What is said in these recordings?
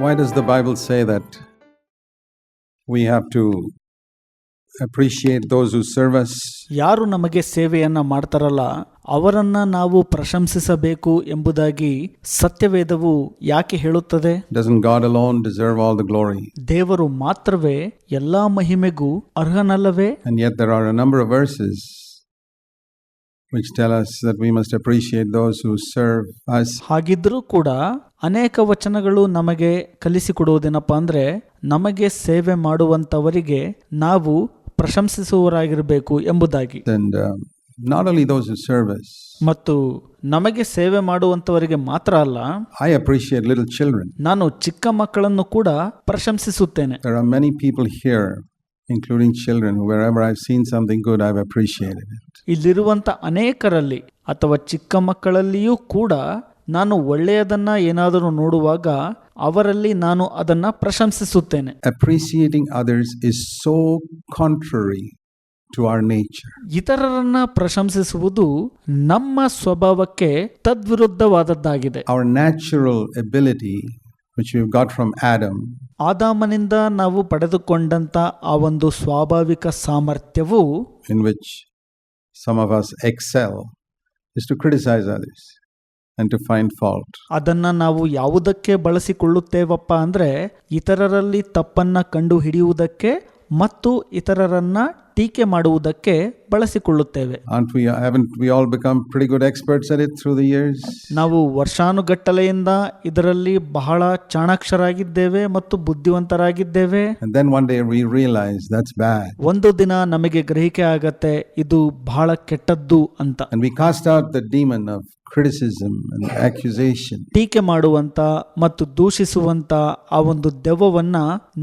Why does the Bible say that we have to appreciate those who serve us? ಯಾರು ನಮಗೆ ಸೇವೆಯನ್ನ ಮಾಡ್ತಾರಲ್ಲ ಅವರನ್ನ ನಾವು ಪ್ರಶಂಸಿಸಬೇಕು ಎಂಬುದಾಗಿ ಸತ್ಯವೇದವು ಯಾಕೆ ಹೇಳುತ್ತದೆ? Doesn't God alone deserve all the glory? ದೇವರು ಮಾತ್ರವೇ ಎಲ್ಲಾ ಮಹಿಮೆಗೂ ಅರ್ಹನಲ್ಲವೇ? And yet there are a number of verses which tell us that we must appreciate those who serve us. ಹಾಗಿದ್ರೂ ಕೂಡ ಅನೇಕ ವಚನಗಳು ನಮಗೆ ಕಲಿಸಿಕೊಡುವುದೇನಪ್ಪ ಅಂದ್ರೆ ನಮಗೆ ಸೇವೆ ಮಾಡುವಂತವರಿಗೆ ನಾವು ಪ್ರಶಂಸಿಸುವವರಾಗಿರಬೇಕು ಎಂಬುದಾಗಿ. And not only those who serve us. ಮತ್ತು ನಮಗೆ ಸೇವೆ ಮಾಡುವಂತವರಿಗೆ ಮಾತ್ರ ಅಲ್ಲ, I appreciate little children. ನಾನು ಚಿಕ್ಕ ಮಕ್ಕಳನ್ನು ಕೂಡ ಪ್ರಶಂಸಿಸುತ್ತೇನೆ. There are many people here, including children, wherever I've seen something good, I've appreciated it. ಇಲ್ಲಿರುವಂತ ಅನೇಕರಲ್ಲಿ ಅಥವಾ ಚಿಕ್ಕ ಮಕ್ಕಳಲ್ಲಿಯೂ ಕೂಡ ನಾನು ಒಳ್ಳೆಯದನ್ನ ಏನಾದರೂ ನೋಡುವಾಗ ಅವರಲ್ಲಿ ನಾನು ಅದನ್ನ ಪ್ರಶಂಸಿಸುತ್ತೇನೆ. Appreciating others is so contrary to our nature. ಇತರರನ್ನ ಪ್ರಶಂಸಿಸುವುದು ನಮ್ಮ ಸ್ವಭಾವಕ್ಕೆ ತದ್ವಿರುದ್ಧವಾದದ್ದಾಗಿದೆ. Our natural ability, which we've got from Adam, ಆದಾಮನಿಂದ ನಾವು ಪಡೆದುಕೊಂಡಂತ ಆ ಒಂದು ಸ್ವಾಭಾವಿಕ ಸಾಮರ್ಥ್ಯವು, in which some of us excel, is to criticize others and to find fault. ಅದನ್ನ ನಾವು ಯಾವುದಕ್ಕೆ ಬಳಸಿಕೊಳ್ಳುತ್ತೇವಪ್ಪ ಅಂದ್ರೆ ಇತರರಲ್ಲಿ ತಪ್ಪನ್ನ ಕಂಡು ಹಿಡಿಯುವುದಕ್ಕೆ ಮತ್ತು ಇತರರನ್ನ ಟೀಕೆ ಮಾಡುವುದಕ್ಕೆ ಬಳಸಿಕೊಳ್ಳುತ್ತೇವೆ. Haven't we all become pretty good experts at it through the years? ನಾವು ವರ್ಷಾನುಗಟ್ಟಲೆಯಿಂದ ಇದರಲ್ಲಿ ಬಹಳ ಚಾಣಾಕ್ಷರಾಗಿದ್ದೇವೆ ಮತ್ತು ಬುದ್ಧಿವಂತರಾಗಿದ್ದೇವೆ. And then one day we realize that's bad. ಒಂದು ದಿನ ನಮಗೆ ಗ್ರಹಿಕೆ ಆಗತ್ತೆ ಇದು ಬಹಳ ಕೆಟ್ಟದ್ದು ಅಂತ. And we cast out the demon of criticism and accusation. ಟೀಕೆ ಮಾಡುವಂತ ಮತ್ತು ದೂಷಿಸುವಂತ ಆ ಒಂದು ದೆವ್ವವನ್ನ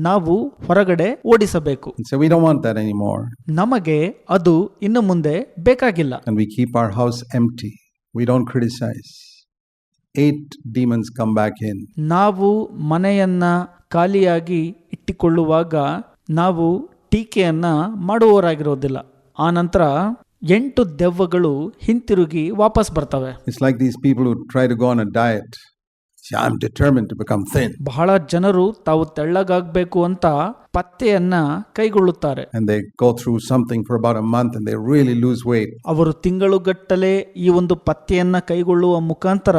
ನಾವು ಹೊರಗಡೆ ಓಡಿಸಬೇಕು. So we don't want that anymore. ನಮಗೆ ಅದು ಇನ್ನು ಮುಂದೆ ಬೇಕಾಗಿಲ್ಲ. And we keep our house empty. We don't criticize. 8 demons come back in. ನಾವು ಮನೆಯನ್ನ ಖಾಲಿಯಾಗಿ ಇಟ್ಟುಕೊಳ್ಳುವಾಗ ನಾವು ಟೀಕೆಯನ್ನ ಮಾಡುವವರಾಗಿರೋದಿಲ್ಲ. ಆ ನಂತರ 8 ದೆವ್ವಗಳು ಹಿಂತಿರುಗಿ ವಾಪಸ್ ಬರ್ತವೆ. It's like these people who try to go on a diet. See, I'm determined to become thin. ಬಹಳ ಜನರು ತಾವು ತೆಳ್ಳಗಾಗಬೇಕು ಅಂತ ಪಥ್ಯೆಯನ್ನ ಕೈಗೊಳ್ಳುತ್ತಾರೆ. And they go through something for about a month and they really lose weight. ಅವರು ತಿಂಗಳುಗಟ್ಟಲೆ ಈ ಒಂದು ಪಥ್ಯೆಯನ್ನ ಕೈಗೊಳ್ಳುವ ಮುಖಾಂತರ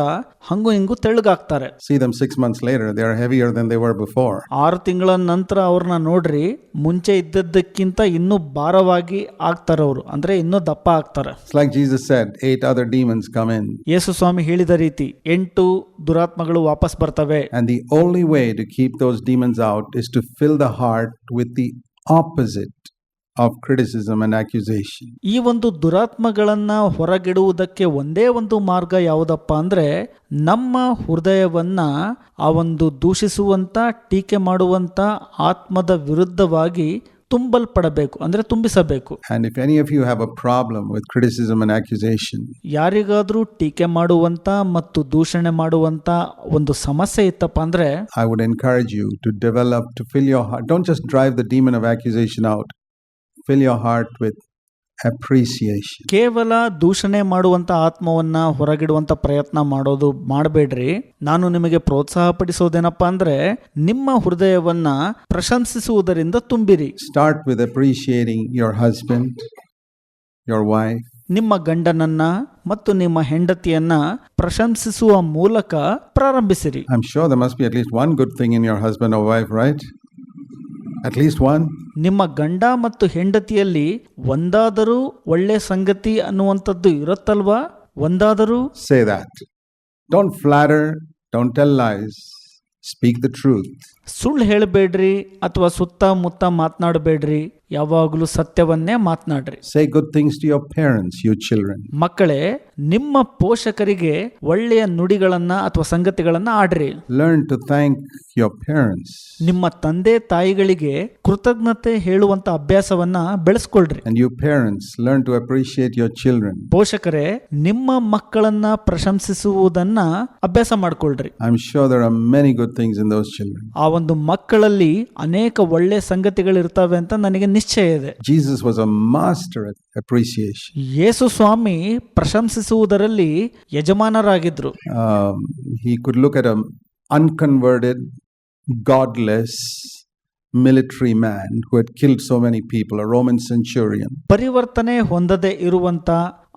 ಹಂಗು ಹಿಂಗು ತೆಳ್ಳಗಾಗ್ತಾರೆ. See them 6 months later, they are heavier than they were before. 6 ತಿಂಗಳ ನಂತರ ಅವ್ರನ್ನ ನೋಡ್ರಿ, ಮುಂಚೆ ಇದ್ದದ್ದಕ್ಕಿಂತ ಇನ್ನೂ ಭಾರವಾಗಿ ಆಗ್ತಾರೆ ಅವರು, ಅಂದ್ರೆ ಇನ್ನೂ ದಪ್ಪ ಆಗ್ತಾರೆ. It's like Jesus said, 8 other demons come in. ಯೇಸು ಸ್ವಾಮಿ ಹೇಳಿದ ರೀತಿ 8 ದುರಾತ್ಮಗಳು ವಾಪಸ್ ಬರ್ತವೆ. And the only way to keep those demons out is to fill the heart with the opposite of criticism and accusation. ಈ ಒಂದು ದುರಾತ್ಮಗಳನ್ನ ಹೊರಗಿಡುವುದಕ್ಕೆ ಒಂದೇ ಒಂದು ಮಾರ್ಗ ಯಾವುದಪ್ಪ ಅಂದ್ರೆ ನಮ್ಮ ಹೃದಯವನ್ನ ಆ ಒಂದು ದೂಷಿಸುವಂತ ಟೀಕೆ ಮಾಡುವಂತ ಆತ್ಮದ ವಿರುದ್ಧವಾಗಿ ತುಂಬಲ್ಪಡಬೇಕು, ಅಂದ್ರೆ ತುಂಬಿಸಬೇಕು. And if any of you have a problem with criticism and accusation, ಯಾರಿಗಾದ್ರೂ ಟೀಕೆ ಮಾಡುವಂತ ಮತ್ತು ದೂಷಣೆ ಮಾಡುವಂತ ಒಂದು ಸಮಸ್ಯೆ ಇತ್ತಪ್ಪ ಅಂದ್ರೆ I would encourage you to develop, to fill your heart. Don't just drive the demon of accusation out. Fill your heart with appreciation. ಕೇವಲ ದೂಷಣೆ ಮಾಡುವಂತ ಆತ್ಮವನ್ನ ಹೊರಗಿಡುವಂತ ಪ್ರಯತ್ನ ಮಾಡಬೇಡ್ರಿ. ನಾನು ನಿಮಗೆ ಪ್ರೋತ್ಸಾಹ ಪಡಿಸೋದೇನಪ್ಪ ಅಂದ್ರೆ ನಿಮ್ಮ ಹೃದಯವನ್ನ ಪ್ರಶಂಸಿಸುವುದರಿಂದ ತುಂಬಿರಿ. Start with appreciating your husband, your wife. ನಿಮ್ಮ ಗಂಡನನ್ನ ಮತ್ತು ನಿಮ್ಮ ಹೆಂಡತಿಯನ್ನ ಪ್ರಶಂಸಿಸುವ ಮೂಲಕ ಪ್ರಾರಂಭಿಸಿರಿ. I'm sure there must be at least one good thing in your husband or wife, right? At least one. ನಿಮ್ಮ ಗಂಡ ಮತ್ತು ಹೆಂಡತಿಯಲ್ಲಿ ಒಂದಾದರೂ ಒಳ್ಳೆ ಸಂಗತಿ ಅನ್ನುವಂಥದ್ದು ಇರುತ್ತಲ್ವಾ? ಒಂದಾದರೂ. Say that. Don't flatter, don't tell lies. Speak the truth. ಸುಳ್ಳು ಹೇಳಬೇಡ್ರಿ ಅಥವಾ ಸುತ್ತಮುತ್ತ ಮಾತನಾಡಬೇಡ್ರಿ, ಯಾವಾಗಲೂ ಸತ್ಯವನ್ನೇ ಮಾತನಾಡ್ರಿ. Say good things to your parents, you children. ಮಕ್ಕಳೇ, ನಿಮ್ಮ ಪೋಷಕರಿಗೆ ಒಳ್ಳೆಯ ನುಡಿಗಳನ್ನ ಅಥವಾ ಸಂಗತಿಗಳನ್ನ ಆಡ್ರಿ. Learn to thank your parents. ನಿಮ್ಮ ತಂದೆ ತಾಯಿಗಳಿಗೆ ಕೃತಜ್ಞತೆ ಹೇಳುವಂತ ಅಭ್ಯಾಸವನ್ನ ಬೆಳೆಸ್ಕೊಳ್ರಿ. And you parents, learn to appreciate your children. ಪೋಷಕರೇ, ನಿಮ್ಮ ಮಕ್ಕಳನ್ನ ಪ್ರಶಂಸಿಸುವುದನ್ನ ಅಭ್ಯಾಸ ಮಾಡ್ಕೊಳ್ರಿ. I'm sure there are many good things in those children. ಆ ಒಂದು ಮಕ್ಕಳಲ್ಲಿ ಅನೇಕ ಒಳ್ಳೆ ಸಂಗತಿಗಳಿರ್ತವೆ ಅಂತ ನನಗೆ ನಿಶ್ಚಯ ಇದೆ. Jesus was a master at appreciation. Yesu Swami ಪ್ರಶಂಸಿಸುವುದರಲ್ಲಿ ಯಜಮಾನರಾಗಿದ್ರು. He could look at an unconverted godless military man who had killed so many people, a Roman centurion. ಪರಿವರ್ತನೆ ಹೊಂದದೆ ಇರುವಂತ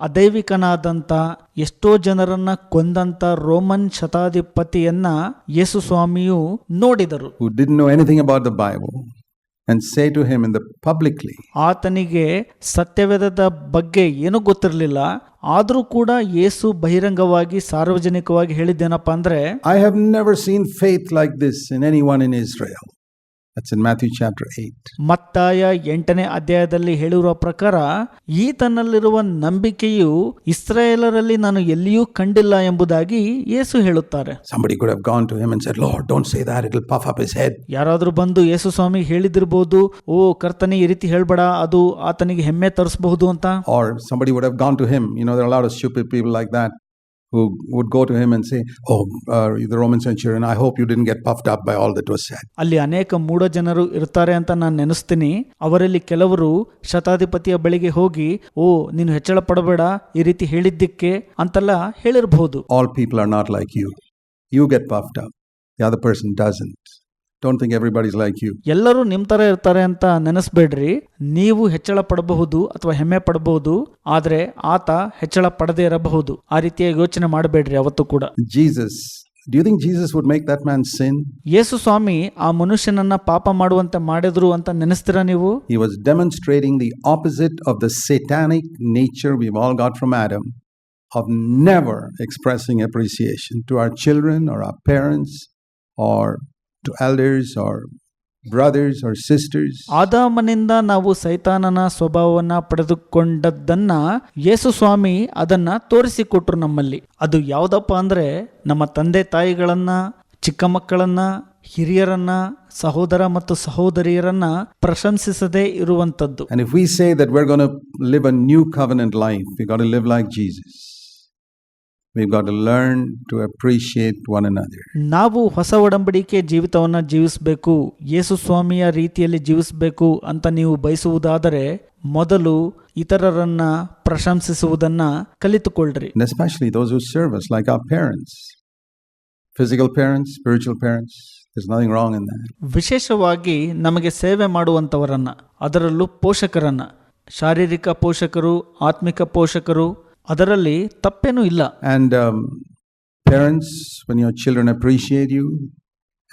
ಅದೈವಿಕನಾದಂತ ಎಷ್ಟೋ ಜನರನ್ನ ಕೊಂದಂತ ರೋಮನ್ ಶತಾಧಿಪತಿಯನ್ನ ಯೇಸು ಸ್ವಾಮಿಯು ನೋಡಿದರು. Who didn't know anything about the Bible and say to him in the publicly. ಆತನಿಗೆ ಸತ್ಯವೇದದ ಬಗ್ಗೆ ಏನೂ ಗೊತ್ತಿರಲಿಲ್ಲ. ಆದರೂ ಕೂಡ ಯೇಸು ಬಹಿರಂಗವಾಗಿ ಸಾರ್ವಜನಿಕವಾಗಿ ಹೇಳಿದ್ದೇನಪ್ಪ ಅಂದ್ರೆ, I have never seen faith like this in anyone in Israel. That's in Matthew chapter 8. ಮತ್ತಾಯ 8ನೇ ಅಧ್ಯಾಯದಲ್ಲಿ ಹೇಳಿರುವ ಪ್ರಕಾರ ಈತನಲ್ಲಿರುವ ನಂಬಿಕೆಯು ಇಸ್ರಾಯೇಲರಲ್ಲಿ ನಾನು ಎಲ್ಲಿಯೂ ಕಂಡಿಲ್ಲ ಎಂಬುದಾಗಿ ಯೇಸು ಹೇಳುತ್ತಾರೆ. Somebody could have gone to him and said, Lord, don't say that, it'll puff up his head. ಯಾರಾದ್ರೂ ಬಂದು ಯೇಸು ಸ್ವಾಮಿ ಹೇಳಿದಿರಬಹುದು, ಓ ಕರ್ತನೇ ಈ ರೀತಿ ಹೇಳ್ಬೇಡ, ಅದು ಆತನಿಗೆ ಹೆಮ್ಮೆ ತರಿಸಬಹುದು ಅಂತ. Or somebody would have gone to him. You know, there are a lot of stupid people like that who would go to him and say, oh, the Roman centurion, I hope you didn't get puffed up by all that was said. ಅಲ್ಲಿ ಅನೇಕ ಮೂಢ ಜನರು ಇರ್ತಾರೆ ಅಂತ ನಾನು ನೆನೆಸ್ತೀನಿ. ಅವರಲ್ಲಿ ಕೆಲವರು ಶತಾಧಿಪತಿಯ ಬಳಿಗೆ ಹೋಗಿ, ಓ ನೀನು ಹೆಚ್ಚಳ ಪಡಬೇಡ ಈ ರೀತಿ ಹೇಳಿದ್ದಕ್ಕೆ ಅಂತೆಲ್ಲ ಹೇಳಿರಬಹುದು. All people are not like you. You get puffed up. The other person doesn't. Don't think everybody's like you. ಎಲ್ಲರೂ ನಿಮ್ ತರ ಇರ್ತಾರೆ ಅಂತ ನೆನೆಸ್ಬೇಡ್ರಿ. ನೀವು ಹೆಚ್ಚಳ ಪಡಬಹುದು ಅಥವಾ ಹೆಮ್ಮೆ ಪಡಬಹುದು, ಆದ್ರೆ ಆತ ಹೆಚ್ಚಳ ಪಡದೇ ಇರಬಹುದು. ಆ ರೀತಿಯ ಯೋಚನೆ ಮಾಡಬೇಡ್ರಿ ಅವತ್ತು ಕೂಡ. Do you think Jesus would make that man sin? ಯೇಸು ಸ್ವಾಮಿ ಆ ಮನುಷ್ಯನನ್ನ ಪಾಪ ಮಾಡುವಂತೆ ಮಾಡಿದ್ರು ಅಂತ ನೆನೆಸ್ತೀರಾ ನೀವು? He was demonstrating the opposite of the satanic nature we've all got from Adam, of never expressing appreciation to our children or our parents or to elders or brothers or sisters. ಆದಾಮನಿಂದ ನಾವು ಸೈತಾನನ ಸ್ವಭಾವವನ್ನ ಪಡೆದುಕೊಂಡದ್ದನ್ನ ಯೇಸು ಸ್ವಾಮಿ ಅದನ್ನ ತೋರಿಸಿಕೊಟ್ರು ನಮ್ಮಲ್ಲಿ. ಅದು ಯಾವುದಪ್ಪ ಅಂದ್ರೆ ನಮ್ಮ ತಂದೆ ತಾಯಿಗಳನ್ನ, ಚಿಕ್ಕ ಮಕ್ಕಳನ್ನ, ಹಿರಿಯರನ್ನ, ಸಹೋದರ ಮತ್ತು ಸಹೋದರಿಯರನ್ನ ಪ್ರಶಂಸಿಸದೇ ಇರುವಂತದ್ದು. And if we say that we're going to live a new covenant life, we got to live like Jesus. We've got to learn to appreciate one another. ನಾವು ಹೊಸ ಒಡಂಬಡಿಕೆ ಜೀವಿತವನ್ನ ಜೀವಿಸಬೇಕು, ಯೇಸು ಸ್ವಾಮಿಯ ರೀತಿಯಲ್ಲಿ ಜೀವಿಸಬೇಕು ಅಂತ ನೀವು ಬಯಸುವುದಾದರೆ ಮೊದಲು ಇತರರನ್ನ ಪ್ರಶಂಸಿಸುವುದನ್ನ ಕಲಿತುಕೊಳ್ಳ್ರಿ. And especially those who serve us, like our parents, physical parents, spiritual parents. There's nothing wrong in that. ವಿಶೇಷವಾಗಿ ನಮಗೆ ಸೇವೆ ಮಾಡುವಂತವರನ್ನ, ಅದರಲ್ಲೂ ಪೋಷಕರನ್ನ, ಶಾರೀರಿಕ ಪೋಷಕರು, ಆತ್ಮಿಕ ಪೋಷಕರು, ಅದರಲ್ಲಿ ತಪ್ಪೇನೂ ಇಲ್ಲ. And parents, when your children appreciate you,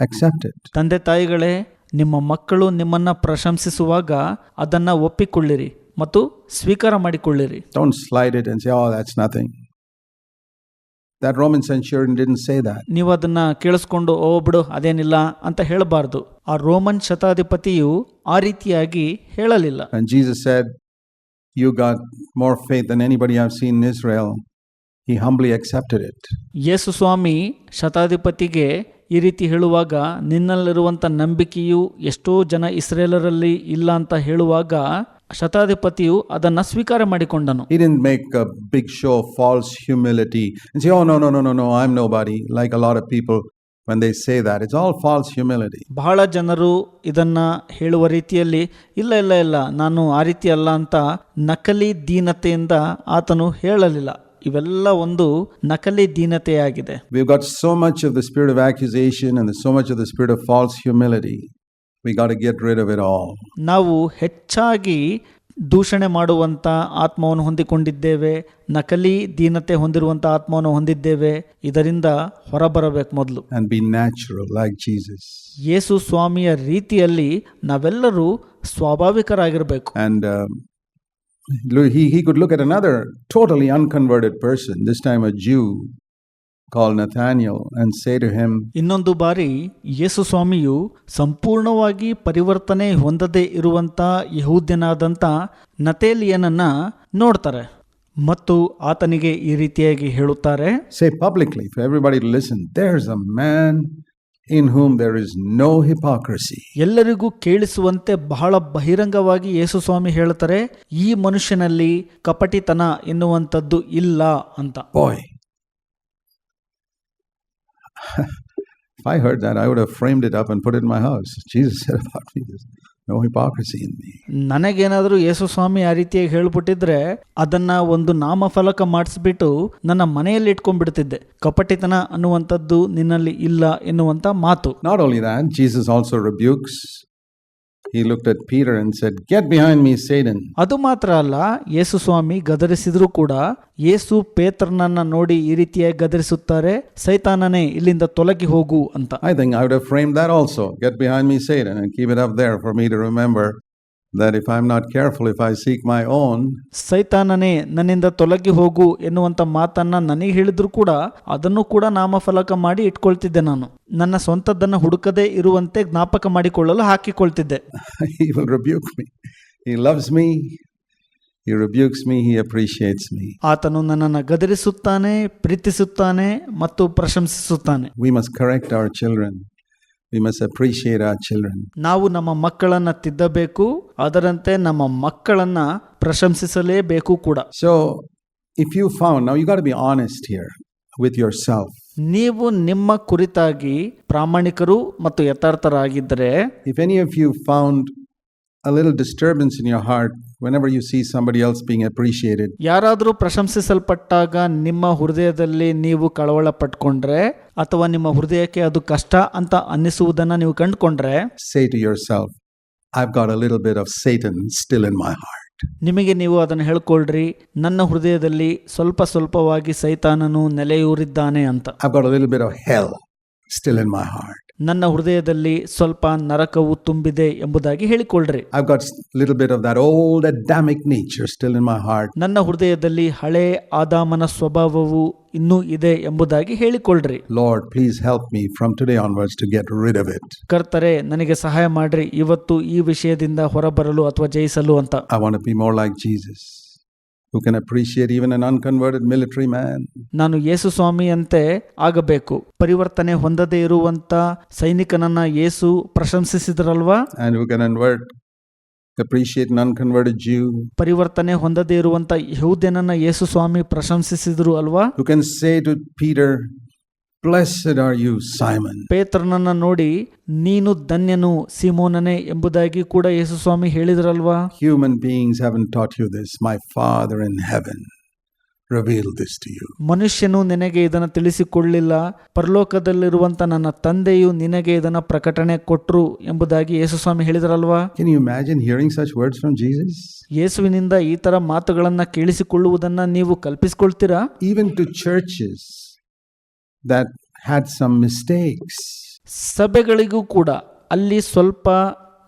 accept it. ತಂದೆ ತಾಯಿಗಳೇ, ನಿಮ್ಮ ಮಕ್ಕಳು ನಿಮ್ಮನ್ನ ಪ್ರಶಂಸಿಸುವಾಗ ಅದನ್ನ ಒಪ್ಪಿಕೊಳ್ಳಿರಿ ಮತ್ತು ಸ್ವೀಕಾರ ಮಾಡಿಕೊಳ್ಳಿರಿ. Don't slide it and say, oh, that's nothing. That Roman centurion didn't say that. ನೀವು ಅದನ್ನ ಕೇಳಿಸ್ಕೊಂಡು ಓ ಬಿಡು ಅದೇನಿಲ್ಲ ಅಂತ ಹೇಳಬಾರ್ದು. ಆ ರೋಮನ್ ಶತಾಧಿಪತಿಯು ಆ ರೀತಿಯಾಗಿ ಹೇಳಲಿಲ್ಲ. And Jesus said, you got more faith than anybody I've seen in Israel. He humbly accepted it. ಯೇಸು ಸ್ವಾಮಿ ಶತಾಧಿಪತಿಗೆ ಈ ರೀತಿ ಹೇಳುವಾಗ, ನಿನ್ನಲ್ಲಿರುವಂತ ನಂಬಿಕೆಯು ಎಷ್ಟೋ ಜನ ಇಸ್ರೇಲರಲ್ಲಿ ಇಲ್ಲ ಅಂತ ಹೇಳುವಾಗ ಶತಾಧಿಪತಿಯು ಅದನ್ನ ಸ್ವೀಕಾರ ಮಾಡಿಕೊಂಡನು. He didn't make a big show of false humility and say, oh no, I'm nobody, like a lot of people when they say that. It's all false humility. ಬಹಳ ಜನರು ಇದನ್ನ ಹೇಳುವ ರೀತಿಯಲ್ಲಿ ಇಲ್ಲ ನಾನು ಆ ರೀತಿ ಅಲ್ಲ ಅಂತ ನಕಲಿ ದೀನತೆಯಿಂದ ಆತನು ಹೇಳಲಿಲ್ಲ. ಇವೆಲ್ಲ ಒಂದು ನಕಲಿ ದೀನತೆಯಾಗಿದೆ. We've got so much of the spirit of accusation and so much of the spirit of false humility. We got to get rid of it all. ನಾವು ಹೆಚ್ಚಾಗಿ ದೂಷಣೆ ಮಾಡುವಂತ ಆತ್ಮವನ್ನು ಹೊಂದಿಕೊಂಡಿದ್ದೇವೆ, ನಕಲಿ ದೀನತೆ ಹೊಂದಿರುವಂತ ಆತ್ಮವನ್ನು ಹೊಂದಿದ್ದೇವೆ. ಇದರಿಂದ ಹೊರಬರಬೇಕು ಮೊದಲು. And be natural like Jesus. ಯೇಸು ಸ್ವಾಮಿಯ ರೀತಿಯಲ್ಲಿ ನಾವೆಲ್ಲರೂ ಸ್ವಾಭಾವಿಕರಾಗಿರಬೇಕು. And he could look at another totally unconverted person, this time a Jew called Nathanael, and say to him, ಇನ್ನೊಂದು ಬಾರಿ ಯೇಸು ಸ್ವಾಮಿಯು ಸಂಪೂರ್ಣವಾಗಿ ಪರಿವರ್ತನೆ ಹೊಂದದೇ ಇರುವಂತ ಯಹೂದ್ಯನಾದಂತ ನತಾನಿಯೇಲನನ್ನ ನೋಡ್ತಾರೆ ಮತ್ತು ಆತನಿಗೆ ಈ ರೀತಿಯಾಗಿ ಹೇಳುತ್ತಾರೆ, say publicly for everybody to listen, there's a man in whom there is no hypocrisy. ಎಲ್ಲರಿಗೂ ಕೇಳಿಸುವಂತೆ ಬಹಳ ಬಹಿರಂಗವಾಗಿ ಯೇಸು ಸ್ವಾಮಿ ಹೇಳ್ತಾರೆ, ಈ ಮನುಷ್ಯನಲ್ಲಿ ಕಪಟಿತನ ಎನ್ನುವಂಥದ್ದು ಇಲ್ಲ ಅಂತ. Boy, if I heard that, I would have framed it up and put it in my house. Jesus said about me this. No hypocrisy in me. ನನಗೇನಾದರೂ ಯೇಸು ಸ್ವಾಮಿ ಆ ರೀತಿಯಾಗಿ ಹೇಳ್ಬಿಟ್ಟಿದ್ರೆ ಅದನ್ನ ಒಂದು ನಾಮಫಲಕ ಮಾಡಿಸ್ಬಿಟ್ಟು ನನ್ನ ಮನೆಯಲ್ಲಿ ಇಟ್ಕೊಂಡ್ಬಿಡ್ತಿದ್ದೆ. ಕಪಟಿತನ ಅನ್ನುವಂಥದ್ದು ನಿನ್ನಲ್ಲಿ ಇಲ್ಲ ಎನ್ನುವಂತ ಮಾತು. Not only that, Jesus also rebukes. He looked at Peter and said, "Get behind me, Satan." ಅದು ಮಾತ್ರ ಅಲ್ಲ, ಯೇಸು ಸ್ವಾಮಿ ಗದರಿಸಿದ್ರು ಕೂಡ ಯೇಸು ಪೇತ್ರನನ್ನ ನೋಡಿ ಈ ರೀತಿಯಾಗಿ ಗದರಿಸುತ್ತಾರೆ, ಸೈತಾನನೇ ಇಲ್ಲಿಂದ ತೊಲಗಿ ಹೋಗು ಅಂತ. I think I would have framed that also. Get behind me, Satan, and keep it up there for me to remember that if I'm not careful, if I seek my own. ಸೈತಾನನೇ ನನ್ನಿಂದ ತೊಲಗಿ ಹೋಗು ಎನ್ನುವಂತ ಮಾತನ್ನ ನನಗೆ ಹೇಳಿದ್ರು ಕೂಡ ಅದನ್ನು ಕೂಡ ನಾಮಫಲಕ ಮಾಡಿ ಇಟ್ಕೊಳ್ತಿದ್ದೆ. ನಾನು ನನ್ನ ಸ್ವಂತದ್ದನ್ನ ಹುಡುಕದೇ ಇರುವಂತೆ ಜ್ಞಾಪಕ ಮಾಡಿಕೊಳ್ಳಲು ಹಾಕಿಕೊಳ್ತಿದ್ದೆ. He will rebuke me. He loves me. He rebukes me. He appreciates me. ಆತನು ನನ್ನನ್ನು ಗದರಿಸುತ್ತಾನೆ, ಪ್ರೀತಿಸುತ್ತಾನೆ ಮತ್ತು ಪ್ರಶಂಸಿಸುತ್ತಾನೆ. We must correct our children. We must appreciate our children. ನಾವು ನಮ್ಮ ಮಕ್ಕಳನ್ನ ತಿದ್ದಬೇಕು, ಅದರಂತೆ ನಮ್ಮ ಮಕ್ಕಳನ್ನ ಪ್ರಶಂಸಿಸಲೇಬೇಕು ಕೂಡ. So, if you found, now you got to be honest here with yourself. ನೀವು ನಿಮ್ಮ ಕುರಿತಾಗಿ ಪ್ರಾಮಾಣಿಕರು ಮತ್ತು ಯಥಾರ್ಥರಾಗಿದ್ದರೆ, If any of you found a little disturbance in your heart whenever you see somebody else being appreciated, ಯಾರಾದರೂ ಪ್ರಶಂಸಿಸಲ್ಪಟ್ಟಾಗ ನಿಮ್ಮ ಹೃದಯದಲ್ಲಿ ನೀವು ಕಳವಳ ಪಟ್ಕೊಂಡ್ರೆ ಅಥವಾ ನಿಮ್ಮ ಹೃದಯಕ್ಕೆ ಅದು ಕಷ್ಟ ಅಂತ ಅನ್ನಿಸುವುದನ್ನ ನೀವು ಕಂಡುಕೊಂಡ್ರೆ, say to yourself, I've got a little bit of Satan still in my heart. ನಿಮಗೆ ನೀವು ಅದನ್ನು ಹೇಳ್ಕೊಳ್ರಿ, ನನ್ನ ಹೃದಯದಲ್ಲಿ ಸ್ವಲ್ಪ ಸ್ವಲ್ಪವಾಗಿ ಸೈತಾನನು ನೆಲೆಯೂರಿದ್ದಾನೆ ಅಂತ. I've got a little bit of hell still in my heart. ನನ್ನ ಹೃದಯದಲ್ಲಿ ಸ್ವಲ್ಪ ನರಕವು ತುಂಬಿದೆ ಎಂಬುದಾಗಿ ಹೇಳಿಕೊಳ್ಳ್ರಿ. I've got a little bit of that old Adamic nature still in my heart. ನನ್ನ ಹೃದಯದಲ್ಲಿ ಹಳೆ ಆದಾಮನ ಸ್ವಭಾವವು ಇನ್ನೂ ಇದೆ ಎಂಬುದಾಗಿ ಹೇಳಿಕೊಳ್ಳ್ರಿ. Lord, please help me from today onwards to get rid of it. ಕರ್ತರೇ, ನನಗೆ ಸಹಾಯ ಮಾಡ್ರಿ ಇವತ್ತು ಈ ವಿಷಯದಿಂದ ಹೊರಬರಲು ಅಥವಾ ಜಯಿಸಲು ಅಂತ. I want to be more like Jesus, who can appreciate even an unconverted military man. ನಾನು ಯೇಸು ಸ್ವಾಮಿಯಂತೆ ಆಗಬೇಕು. ಪರಿವರ್ತನೆ ಹೊಂದದೇ ಇರುವಂತ ಸೈನಿಕನನ್ನ ಯೇಸು ಪ್ರಶಂಸಿಸಿದ್ರಲ್ವಾ? And who can appreciate an unconverted Jew. ಪರಿವರ್ತನೆ ಹೊಂದದೇ ಇರುವಂತ ಯಹೂದ್ಯನನ್ನ ಯೇಸು ಸ್ವಾಮಿ ಪ್ರಶಂಸಿಸಿದ್ರು ಅಲ್ವಾ? Who can say to Peter, "Blessed are you, Simon." ಪೇತ್ರನನ್ನ ನೋಡಿ ನೀನು ಧನ್ಯನು ಸೀಮೋನನೇ ಎಂಬುದಾಗಿ ಕೂಡ ಯೇಸು ಸ್ವಾಮಿ ಹೇಳಿದ್ರಲ್ವಾ? Human beings haven't taught you this. My Father in heaven revealed this to you. ಮನುಷ್ಯನು ನಿನಗೆ ಇದನ್ನು ತಿಳಿಸಿಕೊಳ್ಳಿಲ್ಲ, ಪರಲೋಕದಲ್ಲಿರುವಂತ ನನ್ನ ತಂದೆಯು ನಿನಗೆ ಇದನ್ನ ಪ್ರಕಟಣೆ ಕೊಟ್ರು ಎಂಬುದಾಗಿ ಯೇಸು ಸ್ವಾಮಿ ಹೇಳಿದ್ರಲ್ವಾ? Can you imagine hearing such words from Jesus? ಯೇಸುವಿನಿಂದ ಈ ತರ ಮಾತುಗಳನ್ನ ಕೇಳಿಸಿಕೊಳ್ಳುವುದನ್ನ ನೀವು ಕಲ್ಪಿಸಿಕೊಳ್ತೀರಾ? Even to churches that had some mistakes. ಸಭೆಗಳಿಗೂ ಕೂಡ ಅಲ್ಲಿ ಸ್ವಲ್ಪ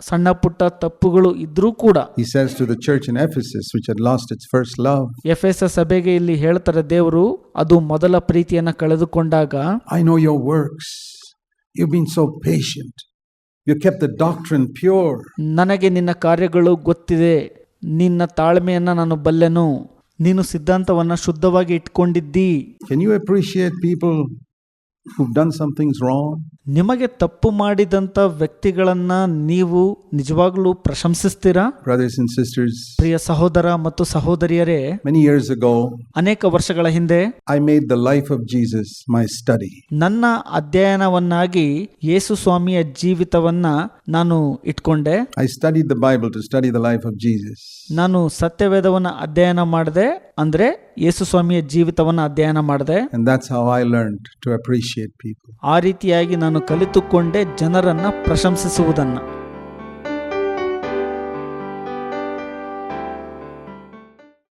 ಸಣ್ಣ ಪುಟ್ಟ ತಪ್ಪುಗಳು ಇದ್ರೂ ಕೂಡ, He says to the church in Ephesus, which had lost its first love, ಎಫೆಸ ಸಭೆಗೆ ಇಲ್ಲಿ ಹೇಳ್ತಾರೆ ದೇವರು, ಅದು ಮೊದಲ ಪ್ರೀತಿಯನ್ನ ಕಳೆದುಕೊಂಡಾಗ, I know your works. You've been so patient. You kept the doctrine pure. ನನಗೆ ನಿನ್ನ ಕಾರ್ಯಗಳು ಗೊತ್ತಿದೆ, ನಿನ್ನ ತಾಳ್ಮೆಯನ್ನ ನಾನು ಬಲ್ಲೆನು, ನೀನು ಸಿದ್ಧಾಂತವನ್ನ ಶುದ್ಧವಾಗಿ ಇಟ್ಕೊಂಡಿದ್ದಿ. Can you appreciate people who've done some things wrong? ನಿಮಗೆ ತಪ್ಪು ಮಾಡಿದಂತ ವ್ಯಕ್ತಿಗಳನ್ನ ನೀವು ನಿಜವಾಗ್ಲೂ ಪ್ರಶಂಸಿಸ್ತೀರಾ? Brothers and sisters, ಪ್ರಿಯ ಸಹೋದರ ಮತ್ತು ಸಹೋದರಿಯರೇ, many years ago, ಅನೇಕ ವರ್ಷಗಳ ಹಿಂದೆ I made the life of Jesus my study. ನನ್ನ ಅಧ್ಯಯನವನ್ನಾಗಿ ಯೇಸು ಸ್ವಾಮಿಯ ಜೀವಿತವನ್ನ ನಾನು ಇಟ್ಕೊಂಡೆ. I studied the Bible to study the life of Jesus. ನಾನು ಸತ್ಯವೇದವನ್ನ ಅಧ್ಯಯನ ಮಾಡಿದೆ, ಅಂದ್ರೆ ಯೇಸು ಸ್ವಾಮಿಯ ಜೀವಿತವನ್ನ ಅಧ್ಯಯನ ಮಾಡಿದೆ. And that's how I learned to appreciate people. ಆ ರೀತಿಯಾಗಿ ನಾನು ಕಲಿತುಕೊಂಡೆ ಜನರನ್ನ ಪ್ರಶಂಸಿಸುವುದನ್ನ.